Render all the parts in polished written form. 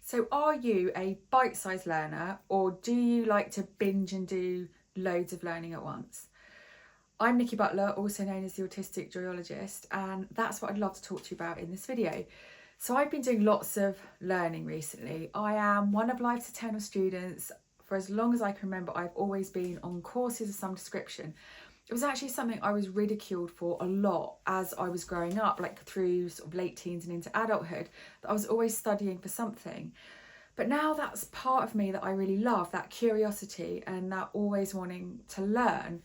So are you a bite-sized learner, or do you like to binge and do loads of learning at once? I'm Nikki Butler, also known as the Autistic Joyologist, and that's what I'd love to talk to you about in this video. So I've been doing lots of learning recently. I am one of Life's Eternal students. For as long as I can remember, I've always been on courses of some description. It was actually something I was ridiculed for a lot as I was growing up, like through sort of late teens and into adulthood, that I was always studying for something. But now that's part of me that I really love, that curiosity and that always wanting to learn.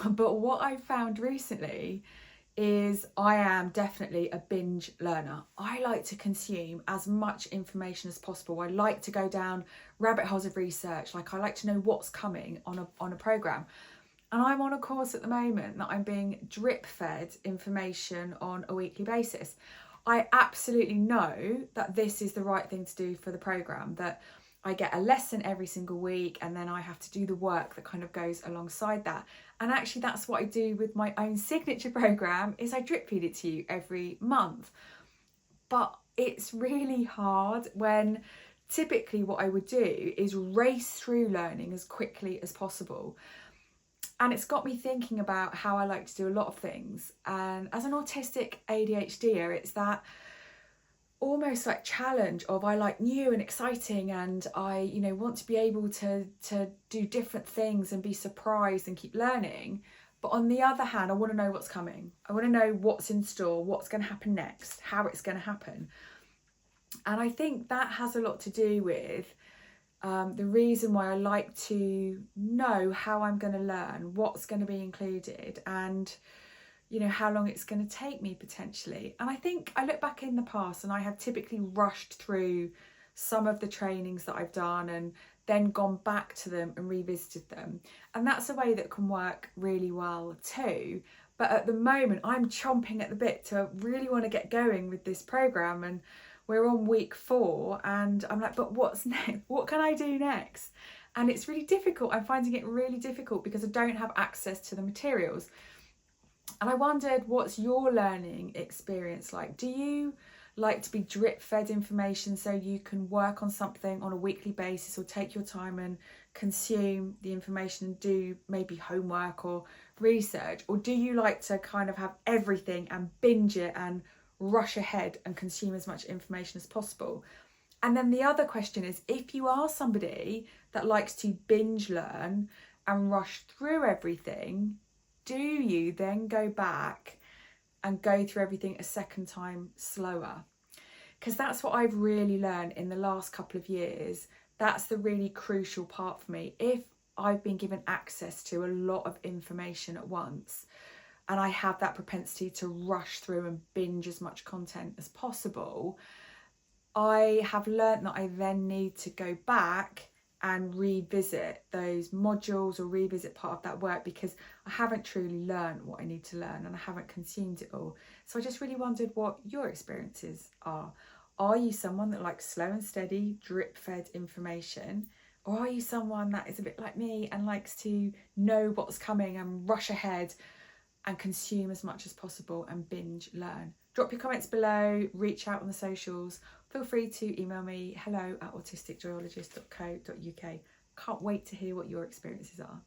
But what I've found recently is I am definitely a binge learner. I like to consume as much information as possible. I like to go down rabbit holes of research. Like, I like to know what's coming on a program. And I'm on a course at the moment that I'm being drip fed information on a weekly basis. I absolutely know that this is the right thing to do for the program, that I get a lesson every single week and then I have to do the work that kind of goes alongside that. And actually that's what I do with my own signature program, is I drip feed it to you every month. But it's really hard when typically what I would do is race through learning as quickly as possible. And it's got me thinking about how I like to do a lot of things. And as an autistic ADHDer, it's that almost like challenge of I like new and exciting, and I, want to be able to do different things and be surprised and keep learning. But on the other hand, I want to know what's coming. I want to know what's in store, what's going to happen next, how it's going to happen. And I think that has a lot to do with the reason why I like to know how I'm going to learn, what's going to be included, and how long it's going to take me potentially. And I think I look back in the past and I have typically rushed through some of the trainings that I've done and then gone back to them and revisited them. And that's a way that can work really well too. But at the moment, I'm chomping at the bit to really want to get going with this program, and we're on week 4 and I'm like, but what's next? What can I do next? And it's really difficult. I'm finding it really difficult because I don't have access to the materials. And I wondered, what's your learning experience like? Do you like to be drip fed information so you can work on something on a weekly basis, or take your time and consume the information and do maybe homework or research? Or do you like to kind of have everything and binge it and rush ahead and consume as much information as possible? And then the other question is, if you are somebody that likes to binge learn and rush through everything, do you then go back and go through everything a second time slower? Because that's what I've really learned in the last couple of years. That's the really crucial part for me. If I've been given access to a lot of information at once, and I have that propensity to rush through and binge as much content as possible, I have learned that I then need to go back and revisit those modules or revisit part of that work, because I haven't truly learned what I need to learn and I haven't consumed it all. So I just really wondered what your experiences are. Are you someone that likes slow and steady, drip-fed information? Or are you someone that is a bit like me and likes to know what's coming and rush ahead and consume as much as possible and binge learn? Drop your comments below, reach out on the socials. Feel free to email me, hello@autisticjoyologist.co.uk. Can't wait to hear what your experiences are.